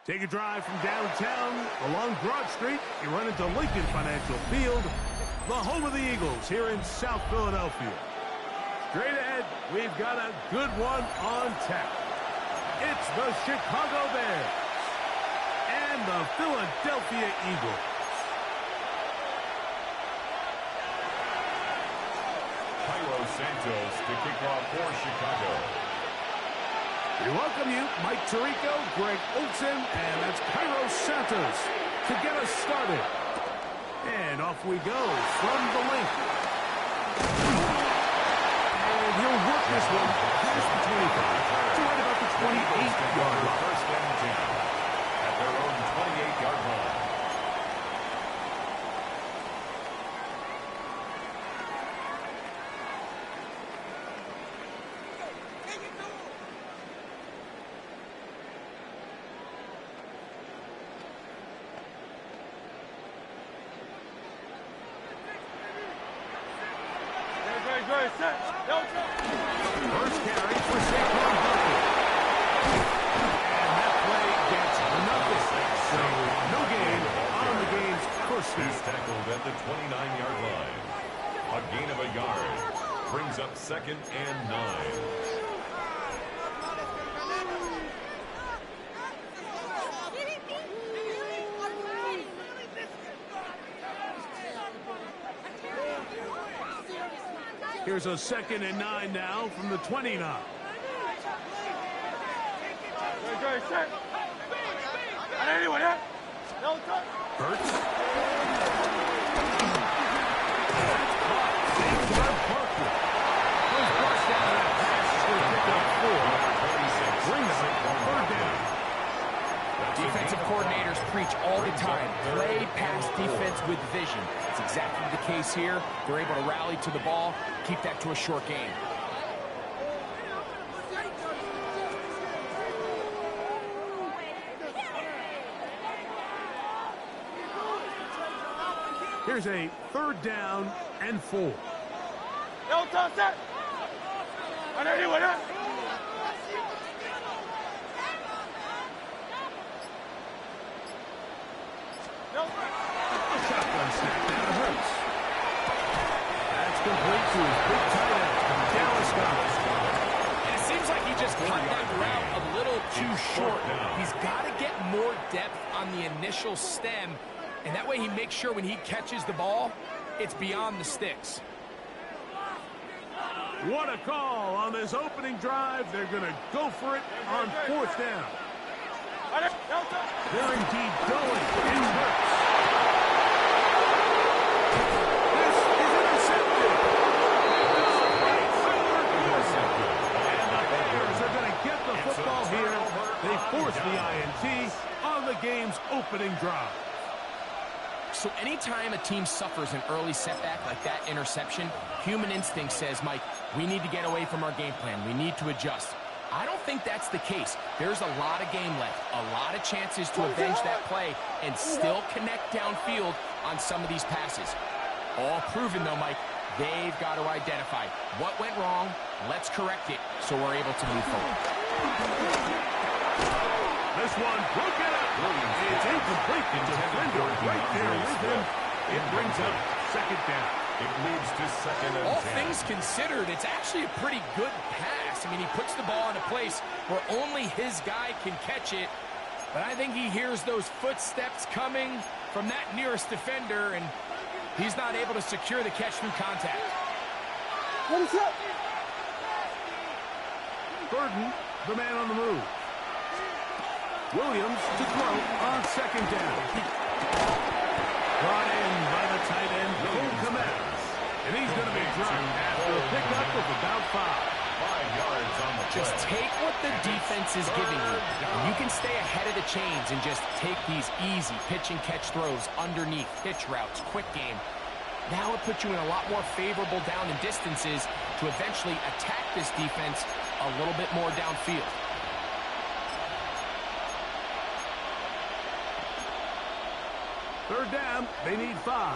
Take a drive from downtown along Broad Street. You run into Lincoln Financial Field, the home of the Eagles here in South Philadelphia. Straight ahead, we've got a good one on tap. It's the Chicago Bears and the Philadelphia Eagles. Cairo Santos to kick off for Chicago. We welcome you, Mike Tirico, Greg Olson, and that's Cairo Santos to get us started. And off we go from the link. And he'll work this one past the 25 to right about the 28-yard line. First and 10 at their own 28-yard line. First carry for Saquon Barkley. And that play gets nothing. So no gain on the game's first down. He's tackled at the 29-yard line. A gain of a yard brings up 2nd and 9. Here's a 2nd and 9 now from the 29. Hurts. Defensive coordinators preach all the time. Play pass defense with vision. It's exactly the case here. They're able to rally to the ball, keep that to a short game. Here's a 3rd down and 4. Shotgun snap down to Hurts. That's complete to his big tight end, Dallas Goedert. And it seems like he just cut that route a little too short. He's got to get more depth on the initial stem, and that way he makes sure when he catches the ball, it's beyond the sticks. What a call on this opening drive. They're going to go for it on 4th down. They're indeed going. It's Hurts. This is intercepted. And the Bears are going to get the football here. They force the INT on the game's opening drive. So anytime a team suffers an early setback like that interception, human instinct says, Mike, we need to get away from our game plan. We need to adjust. I don't think that's the case. There's a lot of game left, a lot of chances to avenge that play and still connect downfield on some of these passes. All proven, though, Mike, they've got to identify what went wrong, let's correct it so we're able to move forward. This one broken up. It's incomplete. The defender right there with him. It brings up 2nd down. It leads to 2nd and 10. All things considered, it's actually a pretty good pass. I mean, he puts the ball in a place where only his guy can catch it. But I think he hears those footsteps coming from that nearest defender, and he's not able to secure the catch through contact. What is that? Burden, the man on the move. Williams to throw on 2nd down. Brought in by the tight end, Cole Kmet. And he's going to be dropped after a pickup of about 5. 5 yards on the play. Just take what the defense is giving you. And you can stay ahead of the chains and just take these easy pitch and catch throws underneath, pitch routes, quick game. Now it puts you in a lot more favorable down and distances to eventually attack this defense a little bit more downfield. Third down, they need 5.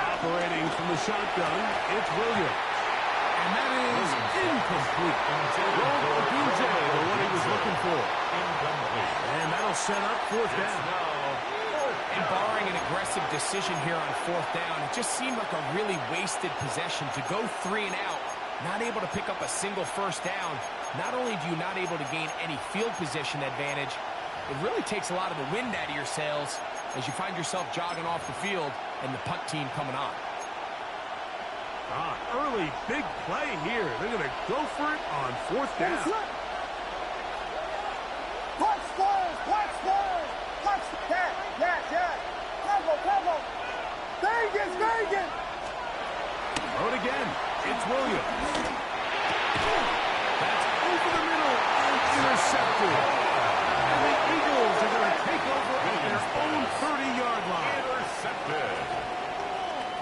Operating from the shotgun, it's Williams. And that is incomplete. Rolled OBJ to what he was looking for. And that'll set up 4th down. And barring an aggressive decision here on 4th down, it just seemed like a really wasted possession to go 3 and out, not able to pick up a single 1st down. Not only do you not able to gain any field position advantage, it really takes a lot of the wind out of your sails as you find yourself jogging off the field and the punt team coming on. Early big play here. They're going to go for it on 4th down. Punch first! Punch first! Punch! Yes! Cover! Vegas! Throw it again. It's Williams. That's over the middle and intercepted. And the Eagles are going to take over at their own 30-yard line. Intercepted.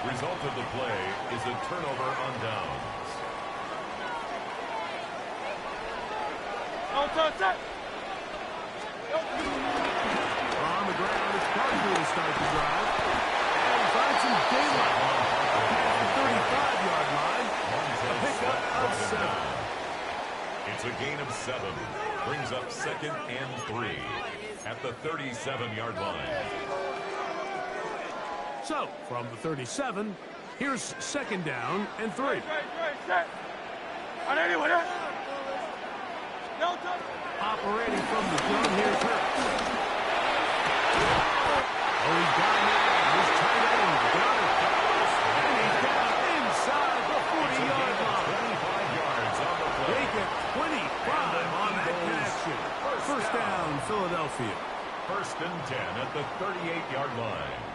Result of the play is a turnover on downs. On the ground, it's Parker to start the drive. And finds some daylight at the 35-yard line. A pickup of 7. It's a gain of 7. Brings up 2nd and 3 at the 37-yard line. So, from the 37, here's 2nd down and 3. Operating from the gun, here's Hurts. Oh, he's down there. His tight end got it. And he's down inside the 40-yard line. 25 yards on the play. They get 25 on that connection. 1st down, Philadelphia. 1st and 10 at the 38-yard line.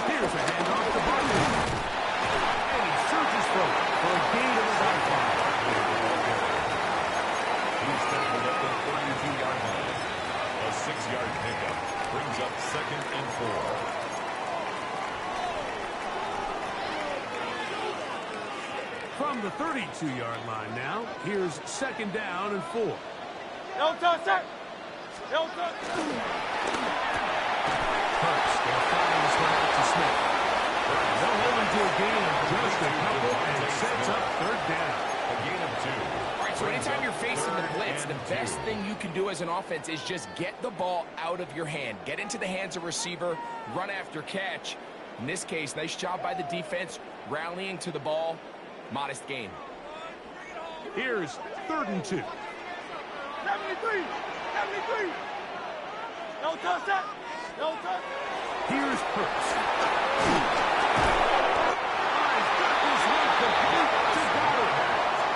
Here's a handoff to Barkley. And he surges forward for a gain of about 5. He's tackled at the 32-yard line. A 6-yard pickup brings up 2nd and 4. From the 32-yard line now, here's 2nd down and 4. Hurts going to fire this one out to Smith. They'll hold him to a gain of just a couple, and it sets up 3rd down. A gain of 2. All right, so anytime you're facing the blitz, the best thing you can do as an offense is just get the ball out of your hand. Get into the hands of receiver, run after catch. In this case, nice job by the defense, rallying to the ball. Modest gain. Here's 3rd and 2. 73! No touchdown! Here's Hurts. He's got this one complete to Goddard.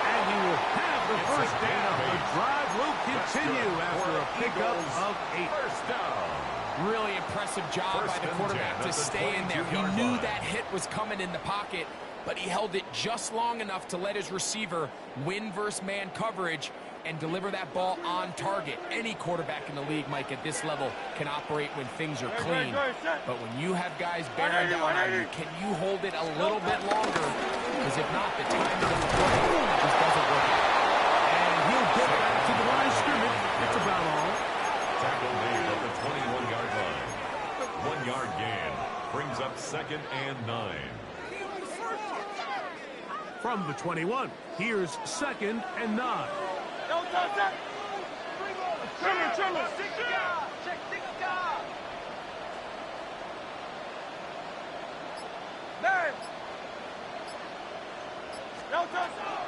And he will have the 1st down. The drive will continue after a pickup of 8. 1st down. Really impressive job by the quarterback to stay in there. He knew that hit was coming in the pocket, but he held it just long enough to let his receiver win versus man coverage and deliver that ball on target. Any quarterback in the league, Mike, at this level can operate when things are clean. But when you have guys bearing down on you, can you hold it a little bit longer? Because if not, the timing of the play just doesn't work out. And he'll get back to the line of scrimmage. That's about all. Tackle made at the 21-yard line. 1-yard gain brings up 2nd and 9. From the 21, here's 2nd and 9. Trimmer!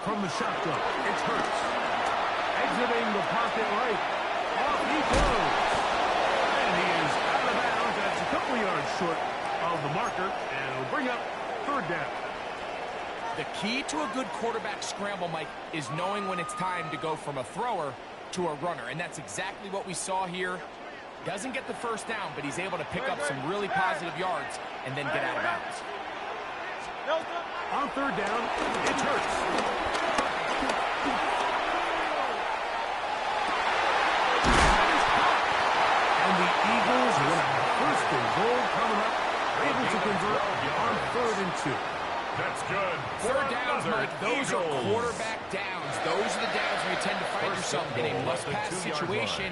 From the shotgun, it's Hurts. Exiting the pocket right. Off he goes. And he is out of bounds. That's a couple yards short of the marker. And it'll bring up 3rd down. The key to a good quarterback scramble, Mike, is knowing when it's time to go from a thrower to a runner. And that's exactly what we saw here. Doesn't get the 1st down, but he's able to pick up some really positive yards and then get out of bounds. On third down, it's Hurts. And the Eagles will have first and goal coming up. Able to convert on 3rd and 2. That's good. Third downs, Mike. Those Eagles. are quarterback downs. Those are the downs where you tend to find yourself in a must-pass situation.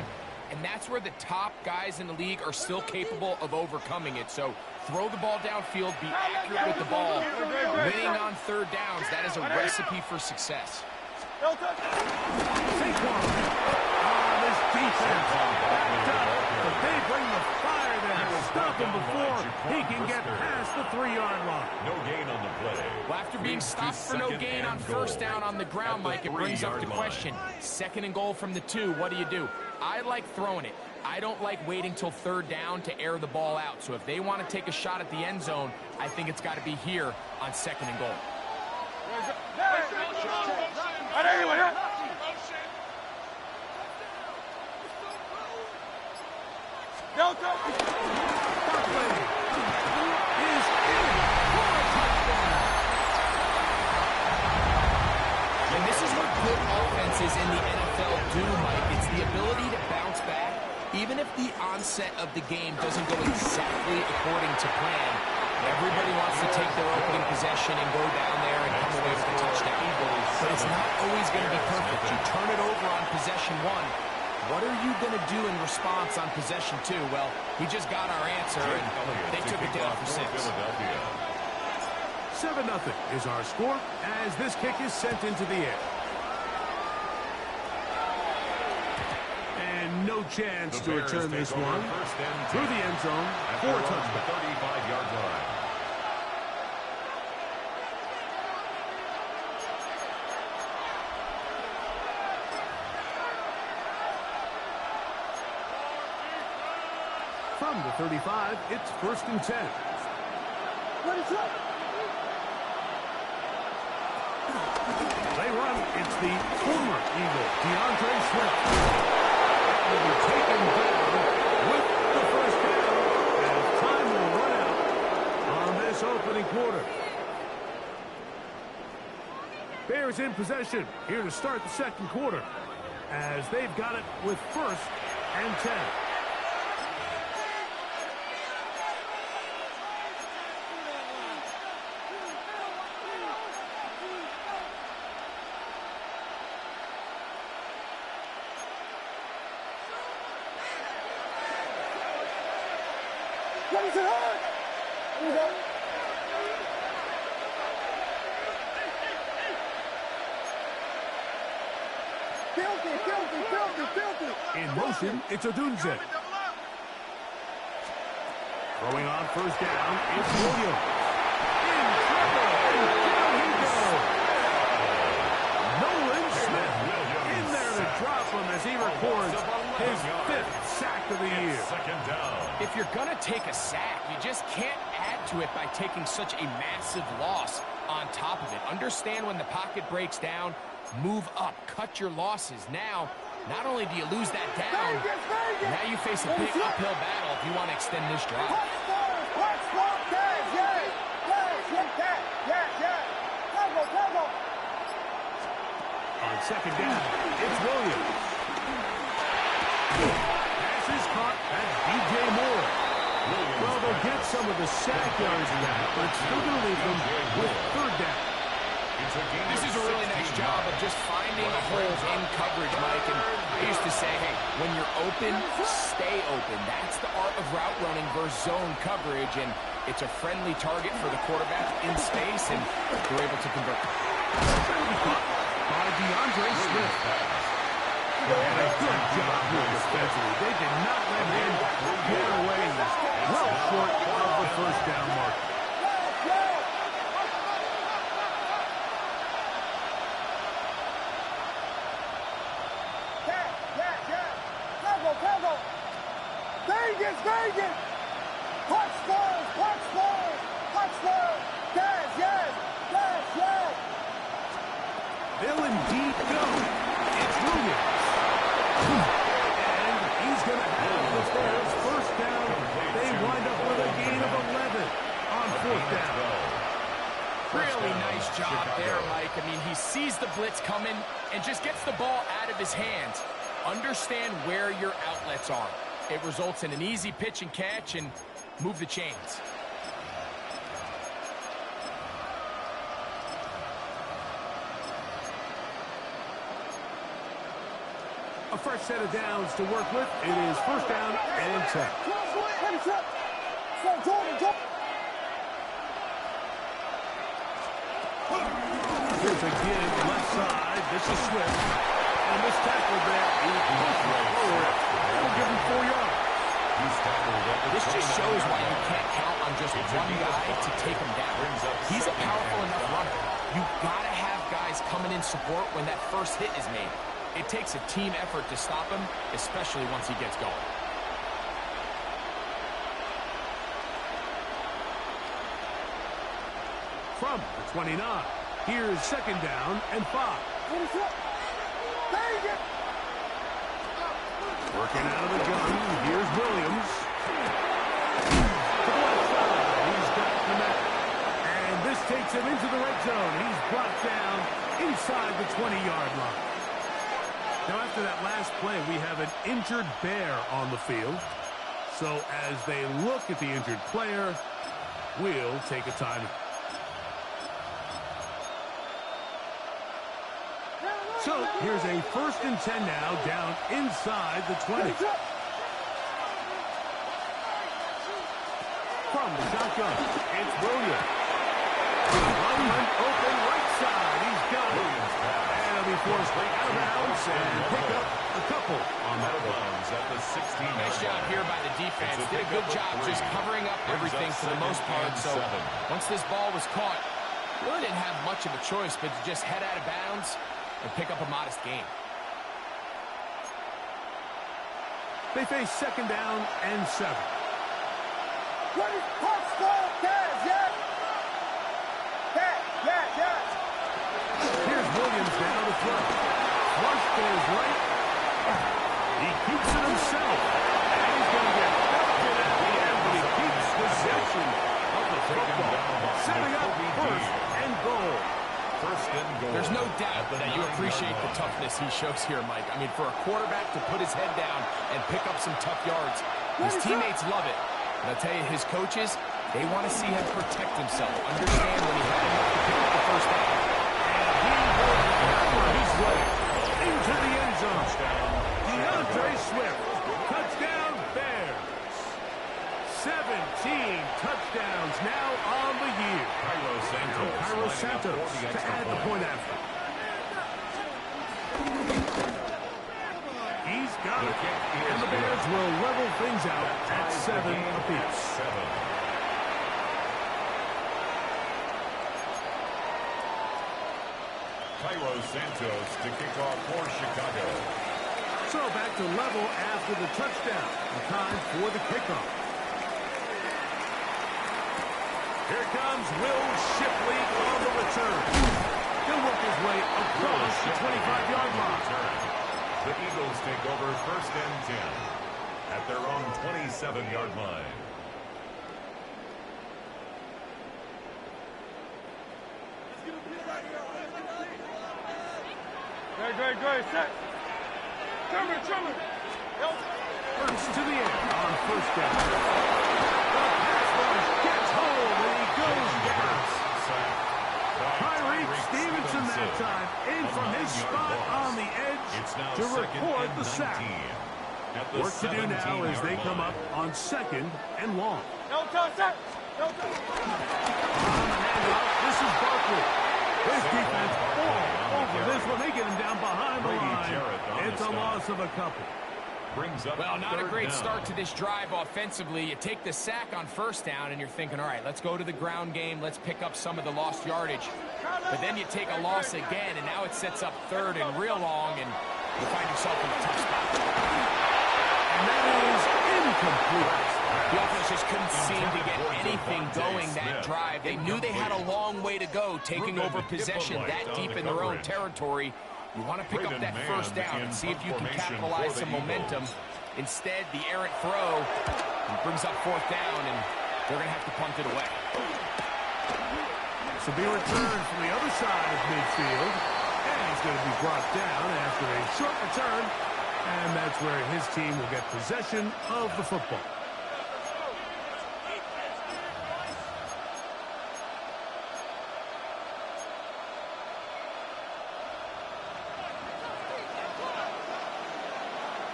And that's where the top guys in the league are still capable of overcoming it. So throw the ball downfield, be accurate with the ball. Winning on third downs, that is a recipe for success. Saquon. This defense backed up, but they bring the fire there to stop him before he can get past the 3-yard line. No gain on the play. Well, after being stopped for no gain on first down on the ground, Mike, it brings up the question. 2nd and goal from the 2, what do? I like throwing it. I don't like waiting till 3rd down to air the ball out. So if they want to take a shot at the end zone, I think it's got to be here on 2nd and goal. And this is what good offenses in the NFL do, Mike. It's the ability to bounce back, even if the onset of the game doesn't go exactly according to plan. Everybody wants to take their opening possession and go down there and come away with a touchdown. But it's not always going to be perfect. You turn it over on possession 1. What are you going to do in response on possession 2? Well, we just got our answer, and they took it down for 6. 7-0 is our score as this kick is sent into the air. And no chance to return this one through the end zone for a touchdown. 35-yard line. From the 35, it's 1st and 10. They run. It's the former Eagle, DeAndre Swift. Will be taken down with the 1st down as time will run out on this opening quarter. Bears in possession here to start the 2nd quarter as they've got it with 1st and 10. In motion, it's Odunze. Throwing on 1st down, it's Williams. In trouble, and down he goes. Nolan Smith in there to drop him as he records his 5th sack of the year. 2nd down. If you're going to take a sack, you just can't add to it by taking such a massive loss on top of it. Understand when the pocket breaks down, move up, cut your losses. Now, not only do you lose that down, now you face a big uphill battle if you want to extend this drive. On 2nd down, it's Williams. Pass is caught. That's DJ Moore. Well, they'll get some of the sack yards back, but it's still going to leave them with 3rd down. This is a really nice job of just finding a hole in coverage, Mike. And I used to say, hey, when you're open, stay open. That's the art of route running versus zone coverage. And it's a friendly target for the quarterback in space, and they're able to convert. By DeAndre Swift. And a good job here defensively. They did not let him get away well short of the 1st down mark. Vegas! Punch Spurs! Yes! They'll indeed go. It's Williams. And he's going to have the Bears 1st down. They wind up with a gain of 11. Nice job there, Mike. I mean, he sees the blitz coming and just gets the ball out of his hands. Understand where your outlets are. It results in an easy pitch and catch and move the chains. A fresh set of downs to work with. It is first down and 10. Here's again, left side. This is Swift. And this tackle there is forward. That'll give him 4 yards. This just shows why you can't count on just one guy to take him down. He's a powerful enough runner. You've got to have guys coming in support when that first hit is made. It takes a team effort to stop him, especially once he gets going. From the 29, here's second down and 5. Working out of the gun, here's Williams. To the left side, he's got the man. And this takes him into the red zone. He's brought down inside the 20-yard line. Now, after that last play, we have an injured Bear on the field. So as they look at the injured player, we'll take a timeout. So here's a first and 10 now, down inside the 20. From the shotgun, it's Williams. One open right side. He's got it. And he'll be forced out of bounds and pick up a couple on that bounds at the 16. Nice job here by the defense. Did a good job just covering up everything for the most part. So once this ball was caught, really didn't have much of a choice but to just head out of bounds and pick up a modest gain. They face second down and 7. Here's Williams down to throw. Flush to his right. He keeps it himself. And he's going to get busted at the end, but he keeps possession of the football. Setting up first and goal. There's no doubt that you appreciate the toughness he shows here, Mike. I mean, for a quarterback to put his head down and pick up some tough yards, his teammates love it. And I'll tell you, his coaches, they want to see him protect himself. Understand when he had enough to pick up the first down. And he will hammer his way into the end zone. DeAndre Swift. Touchdown, Bears. 17 touchdowns now on the year. Cairo Santos to add the point after. He's got it. And the Bears will level things out at 7 apiece. Cairo Santos to kick off for Chicago. So back to level after the touchdown. Time for the kickoff. Here comes Will Shipley on the return. He'll work his way across the 25-yard line. The Eagles take over first and 10 at their own 27-yard line. Great. Set. Trummer. First to the air on first down. The pass rush gets hold and he goes down. Tyree Stevenson that time in from his spot on the edge to record the sack. Work to do now as they come up on second and long. No touch, set. No touch. On the handoff, this is Barkley. His defense all over this one. They get him down behind the line. It's a loss of a couple. Well, not a great start to this drive offensively. You take the sack on first down, and you're thinking, all right, let's go to the ground game. Let's pick up some of the lost yardage. But then you take a loss again, and now it sets up third and real long, and you find yourself in a tough spot. And that is incomplete. The offense just couldn't seem to get anything going that drive. They knew they had a long way to go, taking over possession that deep in their own territory. You want to pick up that first down and see if you can capitalize some momentum. Instead, the errant throw brings up fourth down, and they're going to have to punt it away. This will be returned from the other side of midfield. And he's going to be brought down after a short return. And that's where his team will get possession of the football.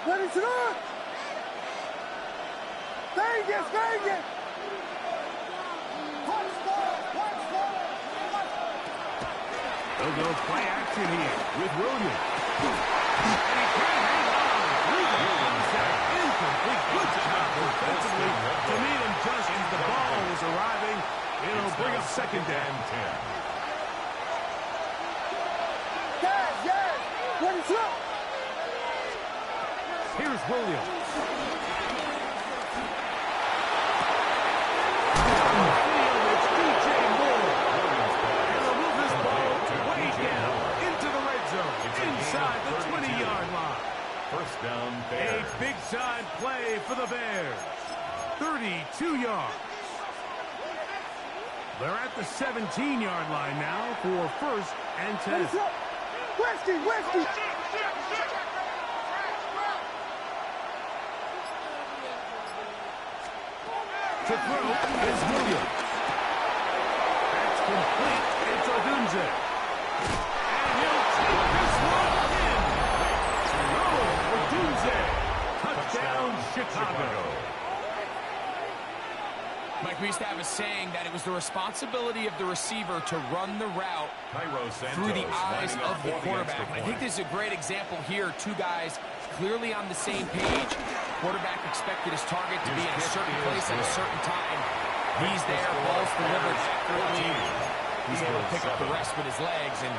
Ready to run! Vegas, Vegas! They'll go play action here with Williams. And he can't hang on. Williams incomplete. Good job defensively to meet him just as the ball was arriving. It'll bring up second down. Yes! Ready to run! Here's Williams. Inside the 20-yard line. First down, Bears. A big side play for the Bears. 32 yards. They're at the 17-yard line now for first and 10. Whiskey! To throw is Williams. That's complete. It's Odunze. And he'll take this one in. Oh, Odunze. Touchdown, Chicago. Mike, we used to have a saying that it was the responsibility of the receiver to run the route through the eyes of the quarterback. I think this is a great example here. Two guys clearly on the same page. Quarterback expected his target to be in a certain place at a certain time. He's there, ball's delivered accurately. He's able to pick up the rest with his legs, and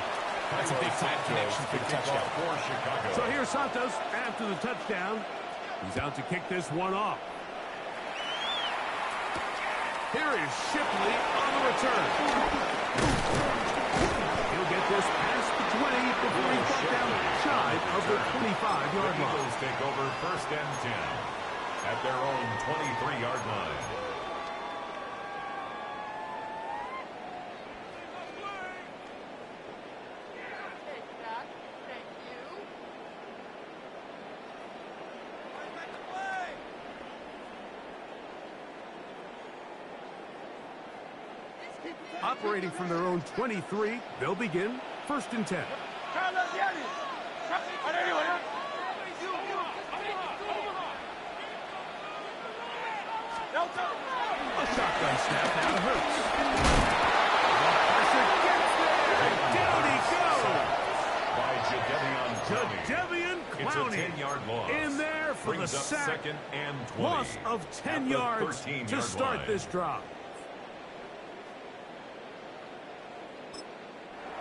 that's a big-time connection for the touchdown. So here's Santos after the touchdown. He's out to kick this one off. Here is Shipley on the return. He'll get this past the 20 before he brought down shy of the 25-yard line. Eagles take over first and 10 at their own 23-yard line. Operating from their own 23, they'll begin first and 10. A shotgun snap now to Hurts. The pressure gets there. Down he goes. Jadeveon Clowney. It's a 10-yard loss. In there for the sack. Second and 20. Loss of 10 yards to start this drive.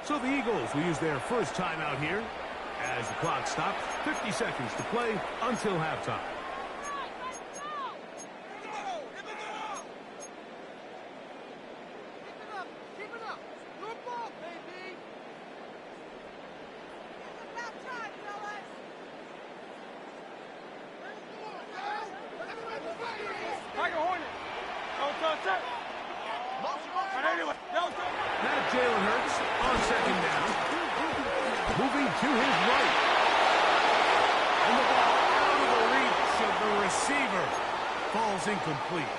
So the Eagles will use their first timeout here as the clock stops. 50 seconds to play until halftime. Now Jalen Hurts on second down. Moving to his right. And the ball out of the reach of the receiver. Falls incomplete.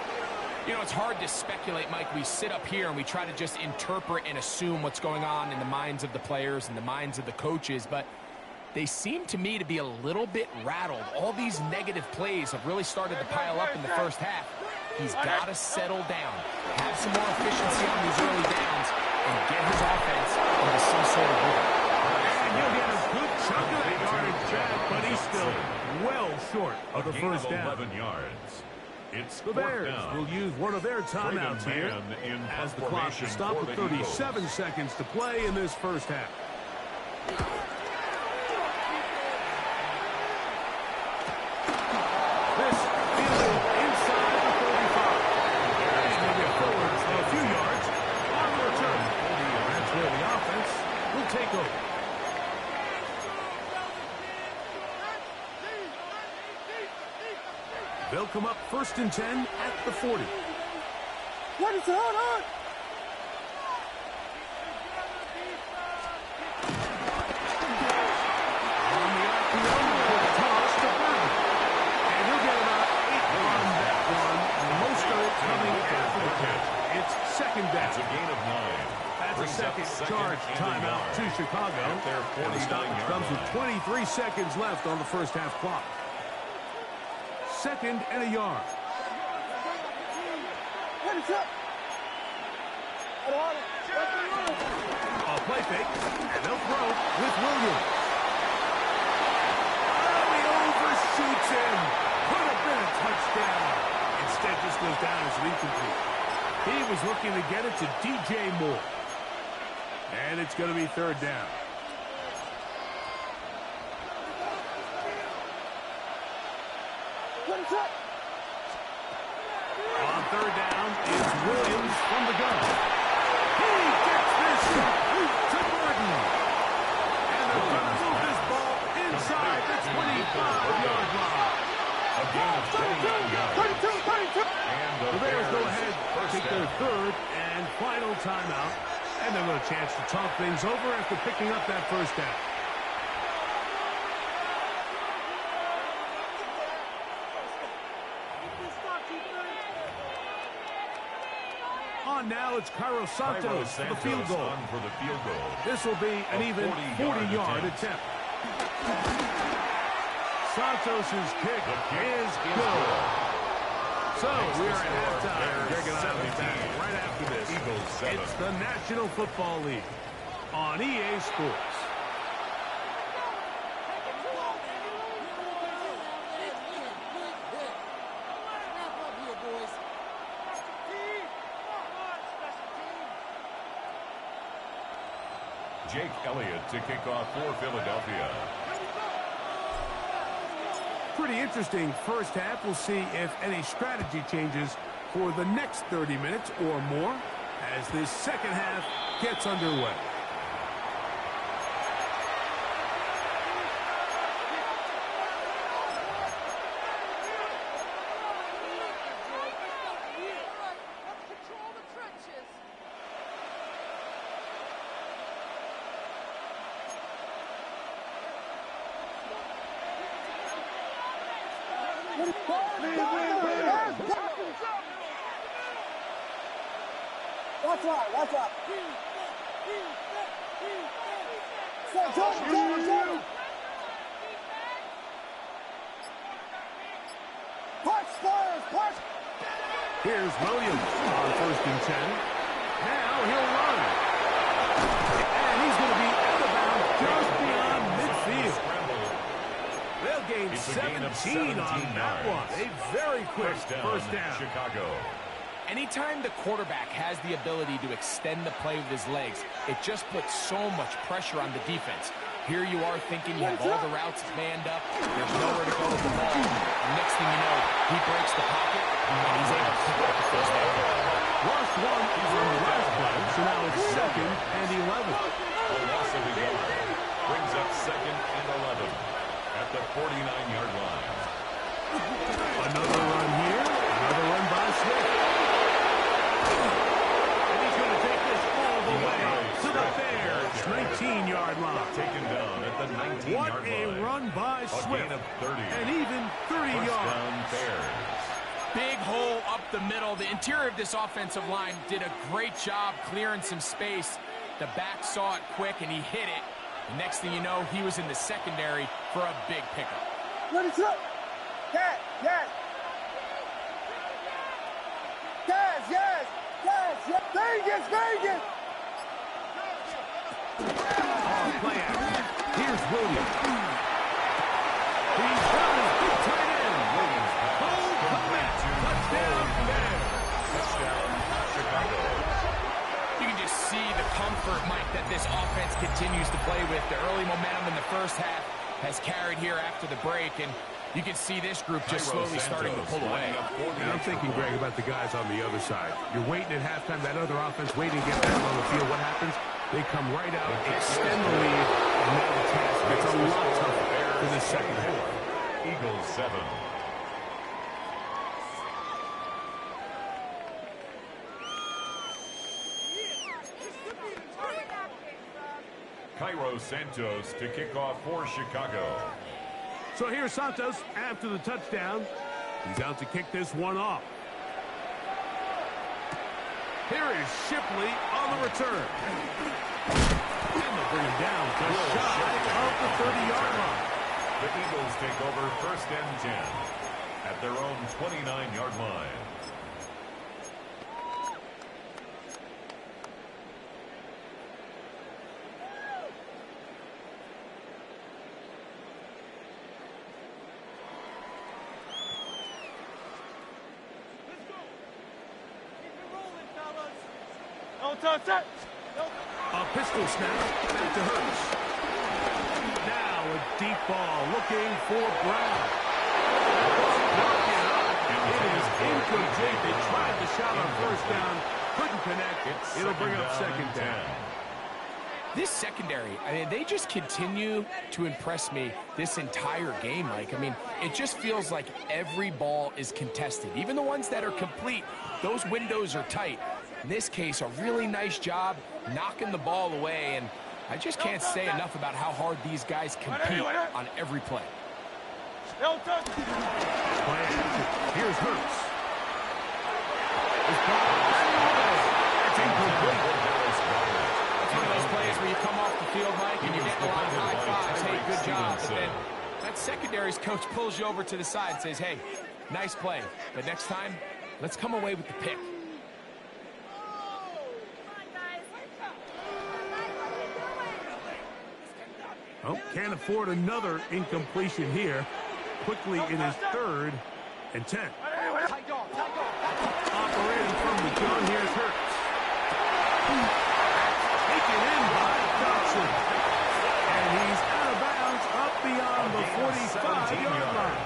You know, it's hard to speculate, Mike. We sit up here and we try to just interpret and assume what's going on in the minds of the players and the minds of the coaches, but they seem to me to be a little bit rattled. All these negative plays have really started to pile up in the first half. He's got to settle down, have some more efficiency on these early downs, and get his offense into some sort of rhythm. And he'll get a good chunk of that yardage back, but he's still well short of the first down. 11 yards. It's The Bears will use one of their timeouts here as the clock is stopped with 37 seconds to play in this first half. This is inside the 35. And he'll get forward a few yards on the return. That's where the offense will take over. They'll come up first and 10 at the 40. What is it? Hold on! second down. It's a gain of 9. That's a Brings second up charge and a timeout yard. to Chicago. At their And the stoppage 49-yard comes with line. 23 seconds left on the first half clock. Second and a yard. A play fake, and they'll throw with Williams. Oh, he overshoots him. Could have been a touchdown. Instead, just goes down as an incomplete. He was looking to get it to DJ Moore. And it's going to be third down. On third down is Williams from the gun. He gets this to Gordon. And they're going to move this ball inside the 25-yard line. A gain of 29 yards. And The Bears go ahead, first take their down. third and final timeout. And they'll get a chance to talk things over after picking up that first down. On now, it's Cairo Santos for the field goal. On for the field goal. This will be an even 40-yard attempt. Santos' kick is good. So we're at halftime. Greg and I will be back right after this. Eagles 7. It's the National Football League on EA Sports. Jake Elliott to kick off for Philadelphia. Pretty interesting first half. We'll see if any strategy changes for the next 30 minutes or more as this second half gets underway. Watch out. Push. Here's Williams on 1st and 10. Now he'll run. And he's going to be out of bounds just beyond midfield. They'll gain It's a gain of 17 on 17 that one. yards. A very quick first down. Chicago. Anytime the quarterback has the ability to extend the play with his legs, it just puts so much pressure on the defense. Here you are thinking you have all the routes manned up, there's nowhere to go with the ball. And next thing you know, he breaks the pocket, and he's able to pick up the first down. Lost one from the last play, so now it's 2nd and 11. The loss of a yard brings up 2nd and 11 at the 49-yard line. Another run here, another run by Smith. And he's going to take this all the way to the Bears' 19-yard line. Taken down at the 19-yard What line. a run by A Swift. gain of 30. And even 30 First yards. down Bears. Big hole up the middle. The interior of this offensive line did a great job clearing some space. The back saw it quick, and he hit it. The next thing you know, he was in the secondary for a big pickup. Ready to Yes. Vegas. On play action. Here's Williams. He's got his big tight end. Williams Hold comeback. Touchdown Bears. Touchdown Chicago. You can just see the comfort, Mike, that this offense continues to play with. The early momentum in the first half has carried here after the break, and you can see this group just slowly starting to pull away. And I'm thinking, Greg, about the guys on the other side. You're waiting at halftime, that other offense waiting to get back on the field. What happens? They come right out, extend the lead, and now the task gets a lot tougher for the second half. Eagles 7. Cairo Santos to kick off for Chicago. So here's Santos after the touchdown. He's out to kick this one off. Here is Shipley on the return. And they'll bring him down just shy of the 30-yard line. The Eagles take over 1st and 10 at their own 29-yard line. A pistol snap back to Hurts. Now a deep ball looking for Brown. It is incomplete. They tried the shot on 1st down. Couldn't connect. It'll bring up 2nd down. This secondary, I mean, they just continue to impress me this entire game, Mike. I mean, it just feels like every ball is contested. Even the ones that are complete, those windows are tight. In this case, a really nice job knocking the ball away, and I just can't say enough about how hard these guys compete on every play. Here's Hurts. It's incomplete. It's one of those plays where you come off the field, Mike, and you get a lot of high fives. Hey, good job. But then that secondary's coach pulls you over to the side and says, hey, nice play, but next time, let's come away with the pick. Oh, can't afford another incompletion here. Quickly in his 3rd and 10. Operating from the gun, here's Hurts. Taken in by Dodson. And he's out of bounds up beyond the 45-yard line.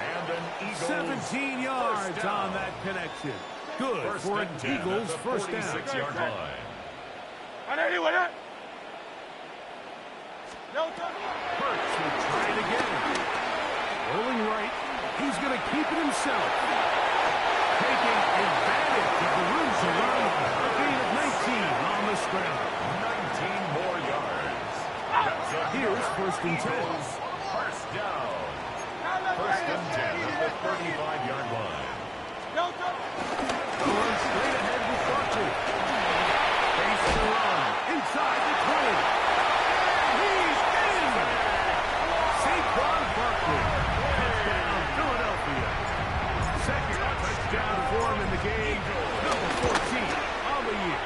And an Eagles 17 yards on that connection. Good for an Eagles 1st down. 46-yard line. Hurts will try it again. Rolling right. He's going to keep it himself. Taking advantage of the room to run. A gain of 19 on the scramble. 19 more yards. Here's 1st and 10. First down. 1st and 10 at the 35-yard line. Going straight ahead with Barkley. Face the run. Inside the 20. Touchdown, Philadelphia. 2nd touchdown for him in the game. Number 14 on the year.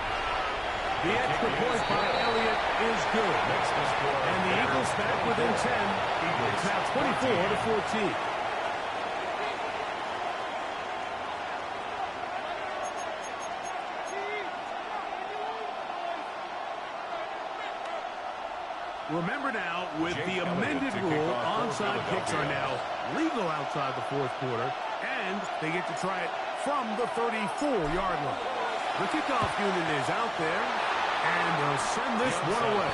The extra point by Elliott is good. And the Eagles back within 10. It's now 24-14. Remember now, with the amended rule, onside kicks are now legal outside the 4th quarter, and they get to try it from the 34-yard line. The kickoff unit is out there, and they'll send this one away.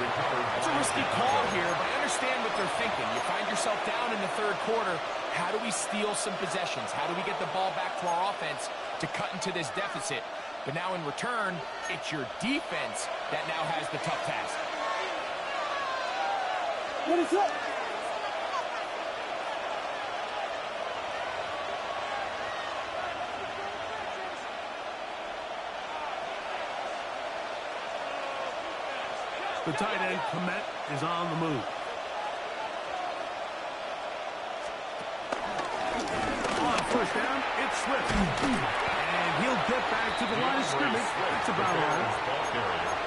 It's a risky call here, but I understand what they're thinking. You find yourself down in the 3rd quarter. How do we steal some possessions? How do we get the ball back to our offense to cut into this deficit? But now in return, it's your defense that now has the tough task. What is up? The tight end, Komet, is on the move. On 1st down, it's Swift. And he'll get back to the line of scrimmage. That's about all.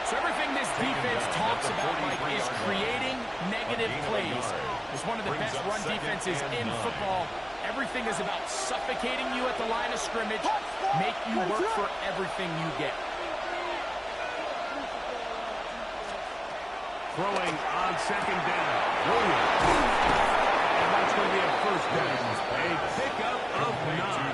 So everything this defense talks about, Mike, is creating negative plays. It's one of the best run defenses in football. Everything is about suffocating you at the line of scrimmage, make you work for everything you get. Throwing on 2nd down. Williams. And that's going to be a 1st down. A pickup of 9.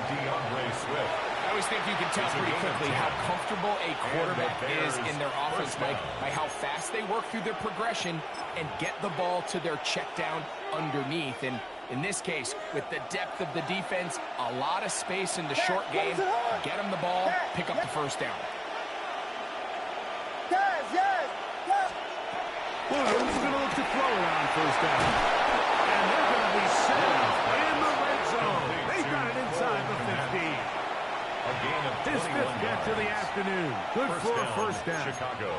I always think you can tell pretty quickly how comfortable a quarterback is in their offense, Mike, by how fast they work through their progression and get the ball to their check down underneath. And in this case, with the depth of the defense, a lot of space in the short game, get them the ball, pick up the 1st down. Williams is going to look to throw it on 1st down. And they're going to be set in the red zone. They got it inside the 15. A gain of His 21 fifth catch of the afternoon. Good for a first down. Chicago.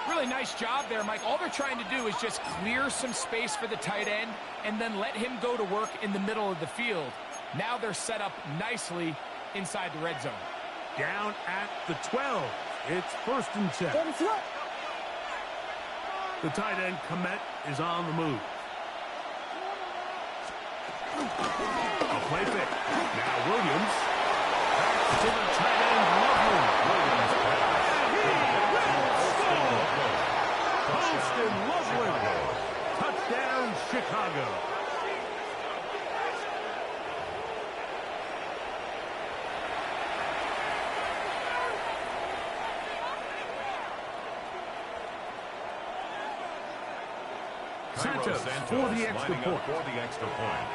Really nice job there, Mike. All they're trying to do is just clear some space for the tight end and then let him go to work in the middle of the field. Now they're set up nicely inside the red zone. Down at the 12. It's 1st and 10. The tight end, Komet, is on the move. A play fake. Now Williams. Back to the tight end, Loveland. Williams Poston Loveland. Touchdown, Chicago. Santos for the extra point. For the extra point.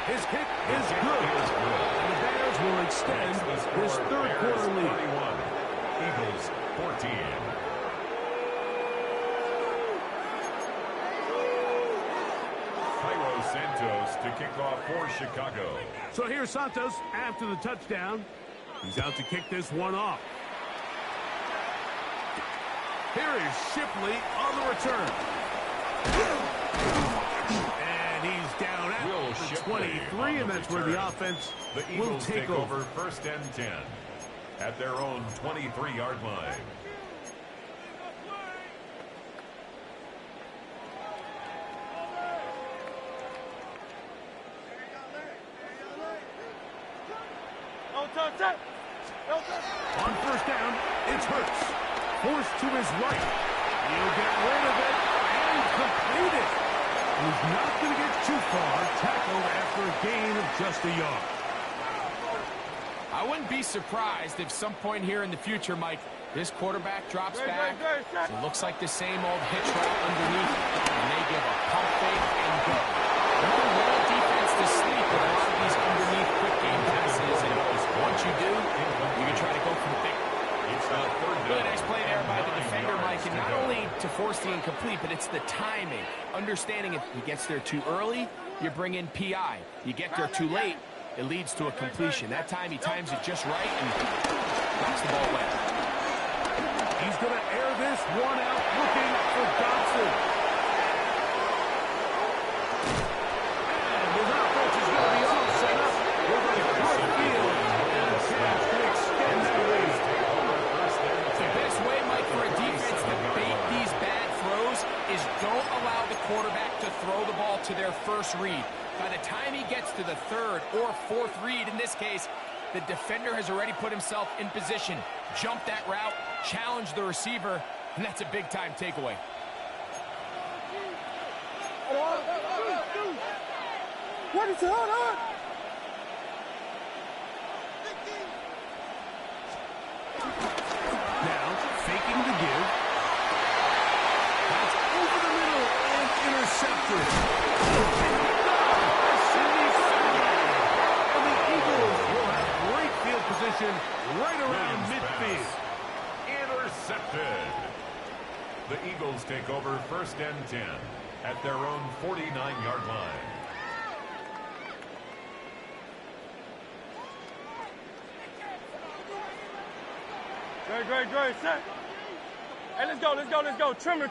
His kick is good. And the Bears will extend this third quarter lead. 31. Eagles 14. Cairo Santos to kick off for Chicago. So here's Santos after the touchdown. He's out to kick this one off. Here is Shipley on the return. And he's down at the 23, and that's where the offense will take over. First and 10 at their own 23-yard line. On first down, it's Hurts. Forced to his right. He'll get rid of it and complete it. He's not going to get too far. Tackled after a gain of just a yard. I wouldn't be surprised if some point here in the future, Mike, this quarterback drops back. It looks like the same old hitch route underneath, and they give a pump fake and go. One real defense to sleep with a lot of these underneath quick game passes, and once you do, you can try to go from there. Really nice play there by the defender, Mike, and not only to force the incomplete, but it's the timing. Understanding if he gets there too early, you bring in PI. You get there too late, it leads to a completion. That time he times it just right and knocks the ball away. He's going to air this one out looking for Dodson. And his offense is going to be all set up with a good field and a chance to extend that lead. The best way, Mike, for a defense to bait these bad throws is don't allow the quarterback to throw the ball to their first read. By the time he gets to the third or fourth read, in this case, the defender has already put himself in position, jumped that route, challenged the receiver, and that's a big-time takeaway. What is it? Hold on. Now, faking the give. That's over the middle and intercepted. And the Eagles will have great field position right around midfield. Intercepted. The Eagles take over first and 10 at their own 49-yard line. Great, set. Hey, let's go. Trimmer.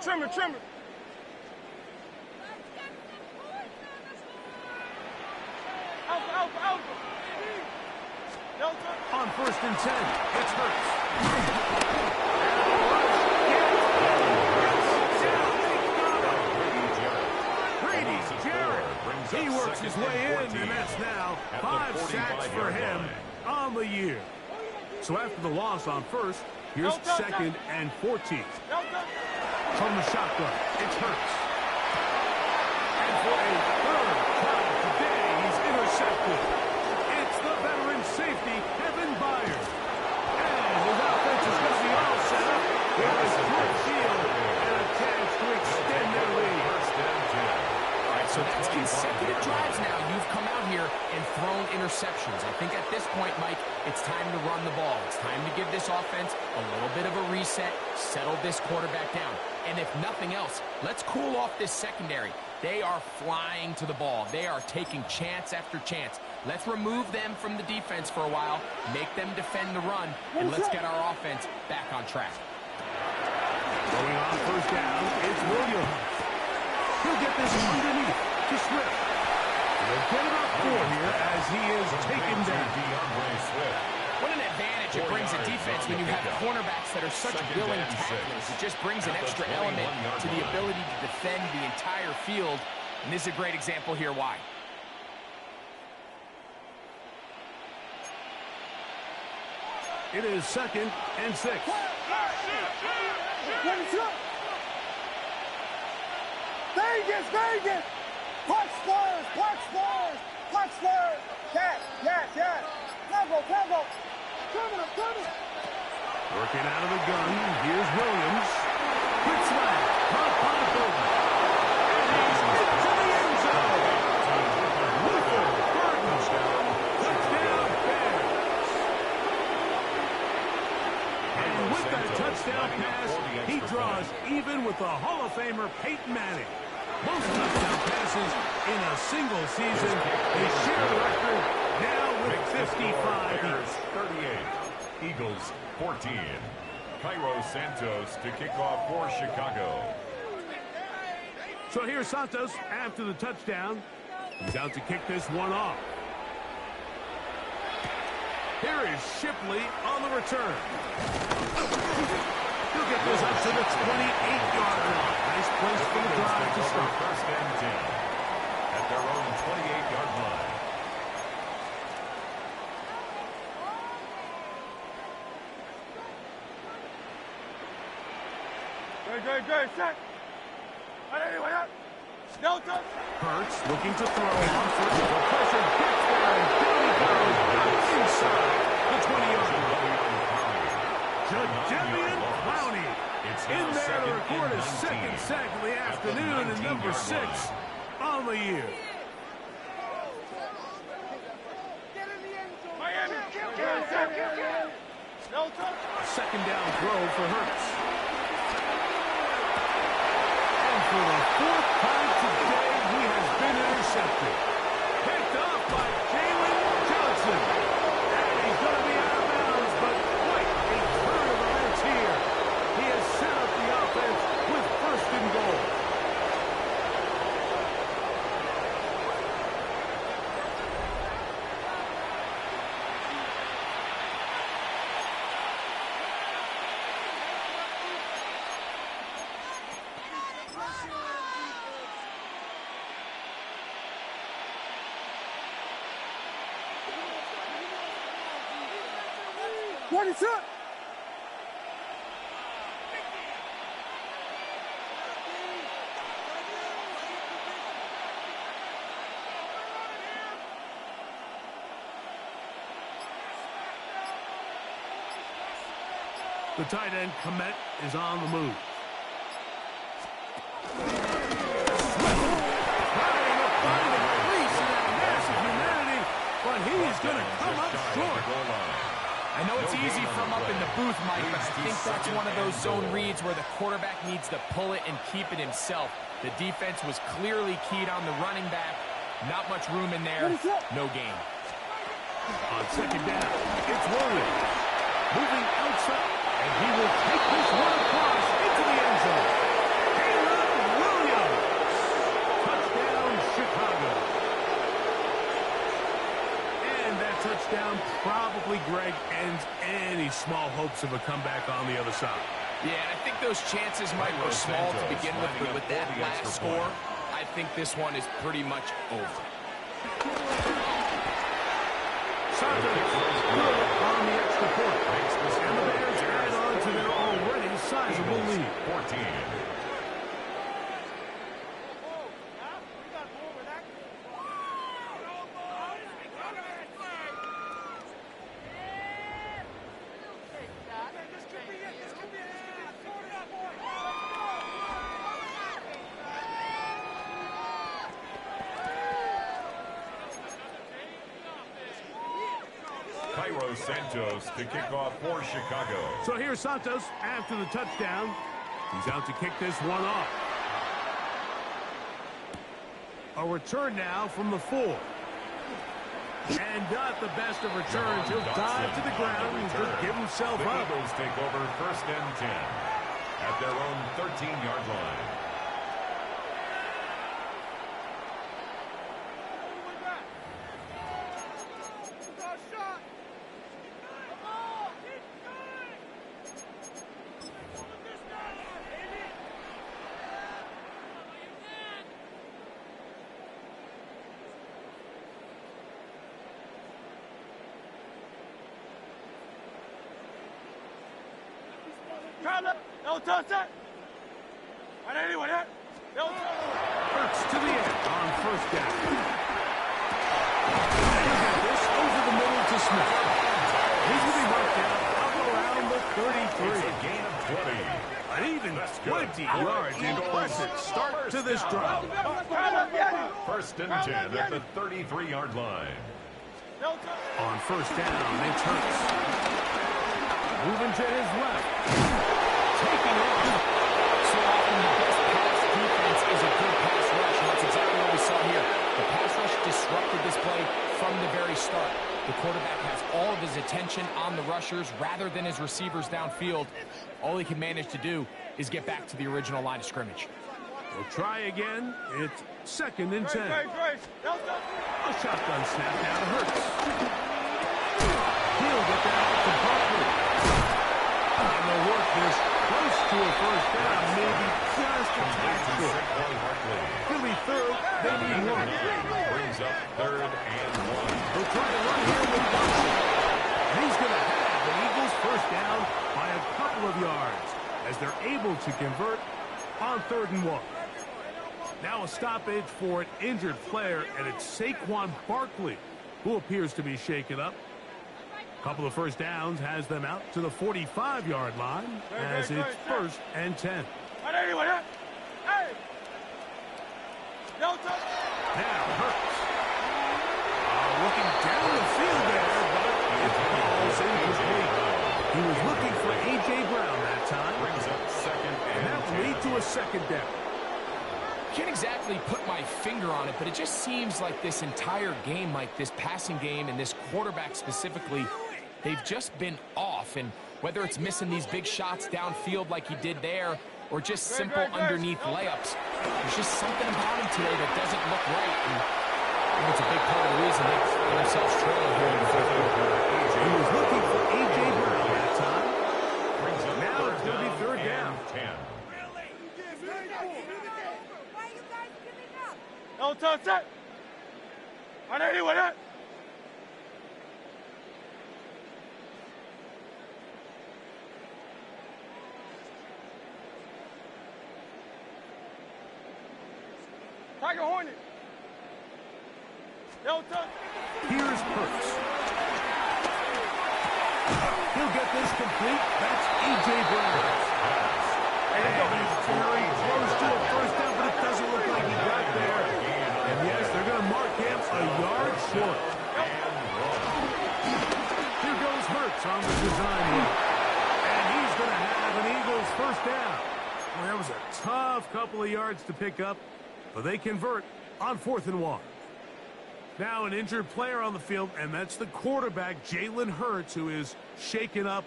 Out. On first and 10, it's Hurts. Brady Jarrett. He works his way in, and that's now 5 sacks for him on the year. So after the loss on first, here's second and 14. From the shotgun, it's Hurts. And for a third time today, he's intercepted. It's the veteran safety, Kevin Byers. And his offense is going to be all set up with a good field and a chance to extend their lead. All right, so that's consecutive drives now. You've come out here and thrown interceptions. I think at this point, Mike, it's time to run the ball. It's time to give this offense a little bit of a reset, settle this quarterback down. And if nothing else, let's cool off this secondary. They are flying to the ball. They are taking chance after chance. Let's remove them from the defense for a while, make them defend the run, and let's get our offense back on track. Going on first down, it's Williams. He'll get this underneath to Swift. They'll get it up 4 here as he is taken down. What an advantage it brings a defense when you have cornerbacks that are such willing tacklers. It just brings an extra element to the ability to defend the entire field. And this is a great example here why. It is 2nd and 6. Vegas, Vegas! Punch first, punch first, punch first! Yes, yes, yes! Temple, temple! Coming! Working out of the gun, here's Williams. Quick slam, caught by Bolton. And he's into the end zone. Luther Burton. Touchdown, Bears. And with that touchdown pass, he draws even with the Hall of Famer Peyton Manning. Most touchdown passes in a single season. They share the record now with 55 each. 38. Eagles 14. Cairo Santos to kick off for Chicago. So here's Santos after the touchdown. He's out to kick this one off. Here is Shipley on the return. He'll get this up to the 28-yard line. Nice place for the drive to start. First and 10 at their own 28-yard line. Great, set! Anyway, no touch! Hurts looking to throw on first. The pressure gets there, and down he goes inside the 20-yard line. Jadeveon Clowney in there to record his 2nd sack of the afternoon and number 6 on the year. Miami! No touch! 2nd down throw for Hurts. For the 4th time today, he has been intercepted. Picked off by Jalen Johnson. And he's going to be out of bounds, but quite a turn of events here. He has set up the offense with 1st and goal. What is up? The tight end, Komet, is on the move. Trying to find a crease in that massive humanity, but he is going to come up short. I know it's easy from up in the booth, Mike, but I think that's one of those zone reads where the quarterback needs to pull it and keep it himself. The defense was clearly keyed on the running back. Not much room in there. No gain. On 2nd down, it's Williams. Moving outside, and he will take this one across into the end zone. Caleb Williams. Touchdown, Chicago. And that touchdown probably, Greg, ends any small hopes of a comeback on the other side. Yeah, and I think those chances, Mike, were small to begin with, but with that last score, I think this one is pretty much over. Santos good on the extra point. And the Bears add on to their already sizable lead. 14. Cairo Santos to kick off for Chicago. So here's Santos after the touchdown. He's out to kick this one off. A return now from the 4. And not the best of returns. He'll dive to the ground and just give himself the up. Eagles take over 1st and 10 at their own 13-yard line. Hurts to the end on 1st down. And he'll get this over the middle to Smith. He's going to be marked out up around the 33. It's a gain of 20. An even 20 yards. Impressive start to this drive. 1st and 10 at the 33-yard line. On 1st down, it's Hurts. Moving to his left. Taking off. So often the best pass defense is a good pass rush, and that's exactly what we saw here. The pass rush disrupted this play from the very start. The quarterback has all of his attention on the rushers rather than his receivers downfield. All he can manage to do is get back to the original line of scrimmage. We'll try again. It's 2nd and 10. A shotgun snap now to Hurts. He'll get that out to Barkley. And they'll work this close to a 1st down, maybe just a tad short. Philly 3rd, they need 1. Brings up 3rd and 1. They'll try to run here with Johnson. And he's going to have the Eagles 1st down by a couple of yards as they're able to convert on 3rd and 1. Now a stoppage for an injured player, and it's Saquon Barkley who appears to be shaken up. Couple of 1st downs has them out to the 45-yard line as it's 1st and 10. Now Hurts. Looking down the field there, but it falls incomplete. He was looking for A.J. Brown that time. Brings up 2nd And that will lead to a 2nd down. Can't exactly put my finger on it, but it just seems like this entire game, Mike, this passing game and this quarterback specifically, they've just been off. And whether it's missing these big shots downfield like he did there or just simple underneath layups, there's just something about him today that doesn't look right. And I think it's a big part of the reason they find themselves trailing here in the 4th quarter. He was looking for A.J. Brown that time. Brings up Now it's going to be 3rd down. 10. Tiger Hornet. Here's Hurts. He'll get this complete. That's A.J. Brown. And he's very close to a 1st down, but it doesn't look like he got there. And yes, they're going to mark him a yard short. Here goes Hurts on the design run. And he's going to have an Eagles 1st down. Well, that was a tough couple of yards to pick up, but they convert on 4th and 1. Now an injured player on the field, and that's the quarterback, Jalen Hurts, who is shaken up.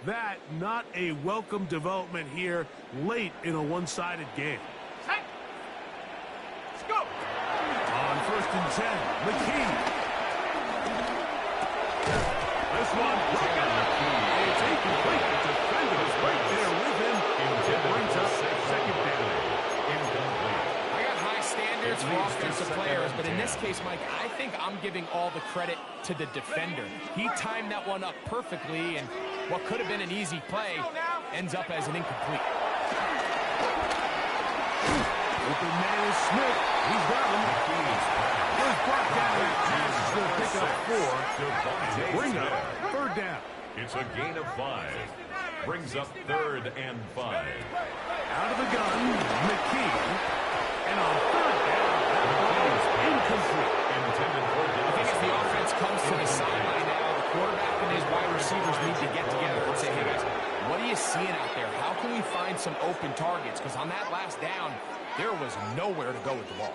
That not a welcome development here late in a one-sided game. Let's go. On 1st and 10, McKee. This one, it's incomplete. The defender is right there with him. It brings up 2nd down. I got high standards for offensive players, but in this case, Mike, I think I'm giving all the credit to the defender. He timed that one up perfectly, and what could have been an easy play ends up as an incomplete. Open man is Smith. He's got him. He's brought down that pass. He's going to pick up 4. Bring up 3rd down. It's a gain of 5. Brings up 3rd and 5. Out of the gun, McKee. And on 3rd down, that ball is incomplete. Intended for I think as the offense comes to the sideline now, the quarterback and his wide receivers need to get together and say, hey guys, what are you seeing out there? How can we find some open targets? Because on that last down, there was nowhere to go with the ball.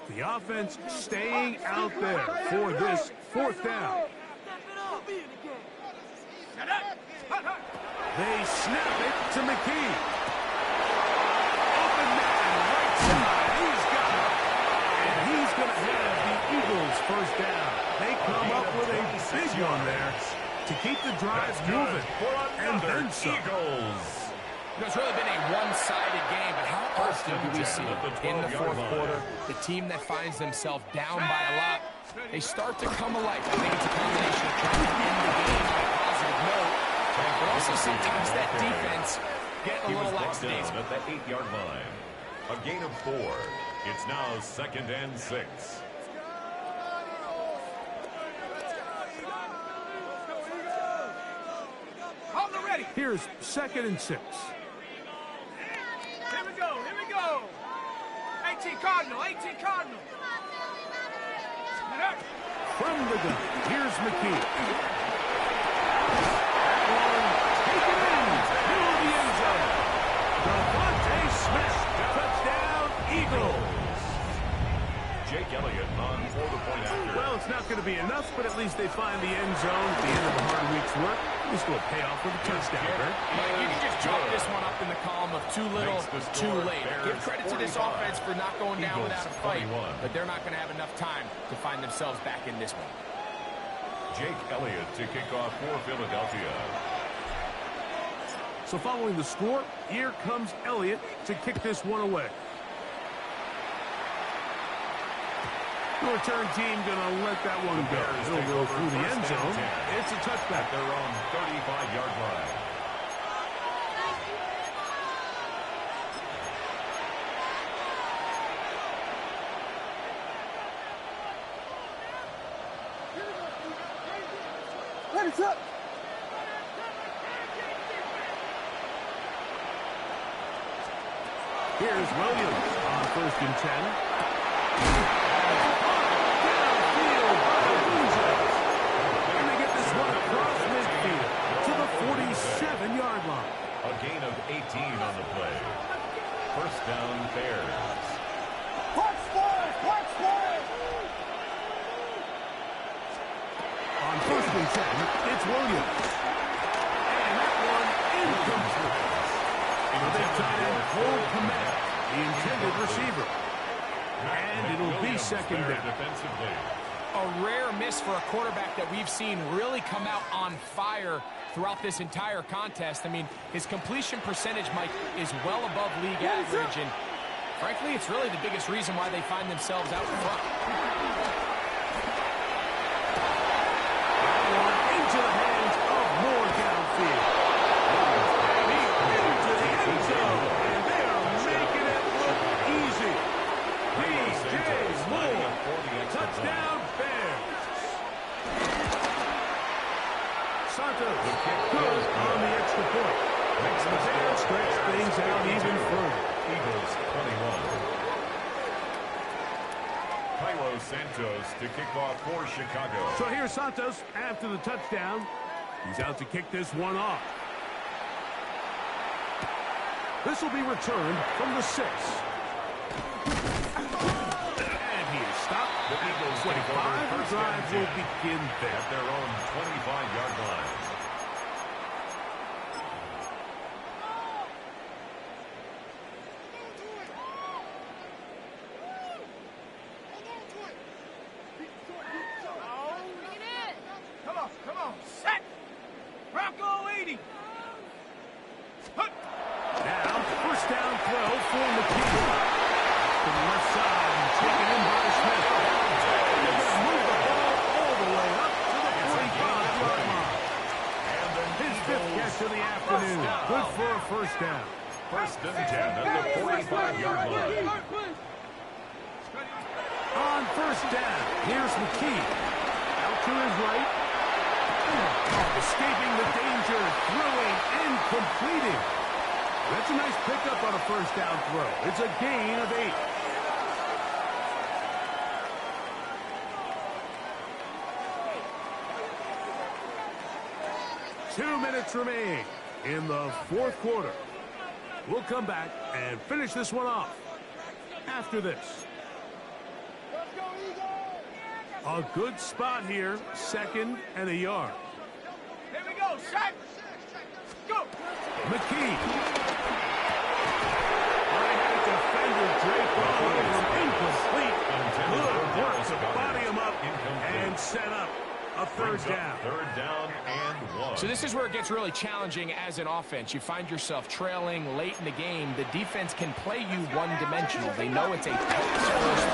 The offense staying out there for this fourth down. They snap it to McKee. Open man, right side. He's got it. And he's going to have the Eagles first down. They come up with a big one there to keep the drive moving. And then some. It's really been a one-sided game, but how often do we see in the fourth quarter the team that finds themselves down by a lot, they start to come alive. I think it's a combination of trying to end the game on a positive note, but also sometimes that defense getting a little lackadaisical. At the 8-yard line. A gain of 4. It's now 2nd and 6. Here's 2nd and 6. Here we go. 18 Cardinal. From the gun, here's McKee. Take it in to the end zone. Devontae Smith, touchdown, Eagles. Jake Elliott on for the point after. Well, it's not going to be enough, but at least they find the end zone at the end of a hard week's work. This will pay off with a touchdown, right? You can just chalk this one up in the column of too little, too late. Give credit to this offense for not going down without a fight, but they're not going to have enough time to find themselves back in this one. Jake Elliott to kick off for Philadelphia. So following the score, here comes Elliott to kick this one away. The return team going to let that one go. It'll go through the end zone. It's a touchback. At their own 35-yard line. It's up. Here's Williams on 1st and 10. And they get this one across midfield to the 47-yard line. A gain of 18 on the play. First down, Bears. Watch play. On 1st and 10, it's Williams. And that one incomplete. The big tight end hold command, the intended receiver. And it'll be 2nd down. Defensively. A rare miss for a quarterback that we've seen really come out on fire throughout this entire contest. I mean, his completion percentage, Mike, is well above league average, and frankly, it's really the biggest reason why they find themselves out front. Into the hands of Moore downfield. Into the end zone, and they are making it look easy. P.J. Moore, touchdown Bears. Santos, good on the extra point. Makes the Bears stretch things out even further. Eagles 21. Cairo Santos to kick off for Chicago. So here's Santos after the touchdown. He's out to kick this one off. This will be returned from the 6. And he is stopped. The Eagles 25. The drive will begin there. At their own 25-yard line. Come on. Set. Bronco 80. Now, first down throw for McKee. To the left side and taken in by Smith. And they're going to move the ball all the way up to the 45-yard line. His 5th catch of the afternoon. Good for a first down. First and 10 at the 45-yard line. On first down, here's McKee. Out to his right. Escaping the danger, throwing and completing. That's a nice pickup on a first down throw. It's a gain of 8. Two minutes remaining in the fourth quarter. We'll come back and finish this one off after this. A good spot here, 2nd and a yard. Here we go, set. Go. McKee. Right defender draped all over him. Incomplete. Good work to body him up and set up a 3rd down. 3rd down and 1. So this is where it gets really challenging as an offense. You find yourself trailing late in the game. The defense can play you one-dimensional. They know it's a pass-first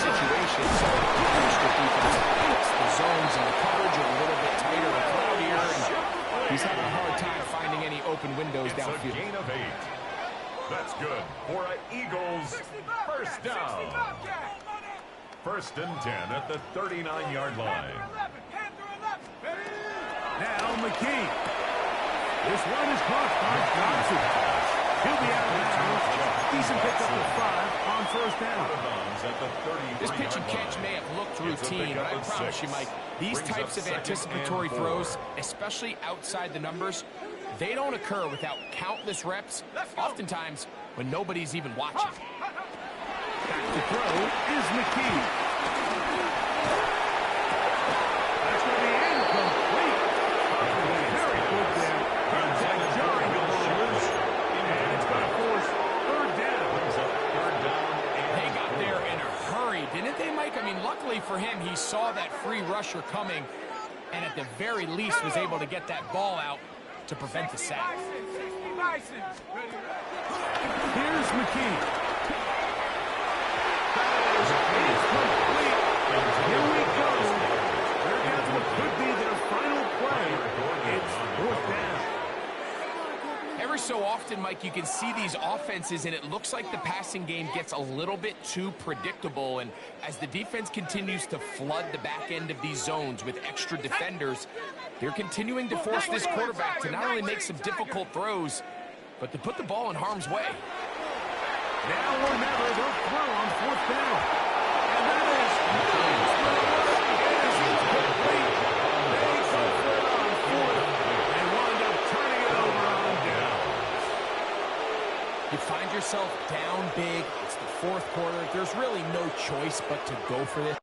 situation, so the defense hits the zones and the coverage are a little bit tighter and cloudier, and he's having a hard time finding any open windows It's downfield. a gain of 8. That's good for an Eagles 1st down. 1st and 10 at the 39-yard line. Now McKee. This one is caught by Johnson. He'll be out of bounds. Decent pickup of 5 on 1st down. This pitch and catch may have looked routine, but I promise you, Mike, these types of anticipatory throws, especially outside the numbers, they don't occur without countless reps, oftentimes when nobody's even watching. Back to throw is McKee. That's going to be incomplete. Very good there. Jarring the ball loose. And it's going to force 3rd down. They got there in a hurry, didn't they, Mike? I mean, luckily for him, he saw that free rusher coming, and at the very least was able to get that ball out to prevent the sack. Here's McKee. That is complete. Here we go. They're down to what could be their final play. It's 4th down. Every so often, Mike, you can see these offenses, and it looks like the passing game gets a little bit too predictable. And as the defense continues to flood the back end of these zones with extra defenders, they're continuing to force this quarterback to not only make some difficult throws, but to put the ball in harm's way. Now or never, they'll throw on 4th down. And that is complete. They go for it on 4th. They wind up turning it over on down. You find yourself down big. It's the 4th quarter. There's really no choice but to go for this.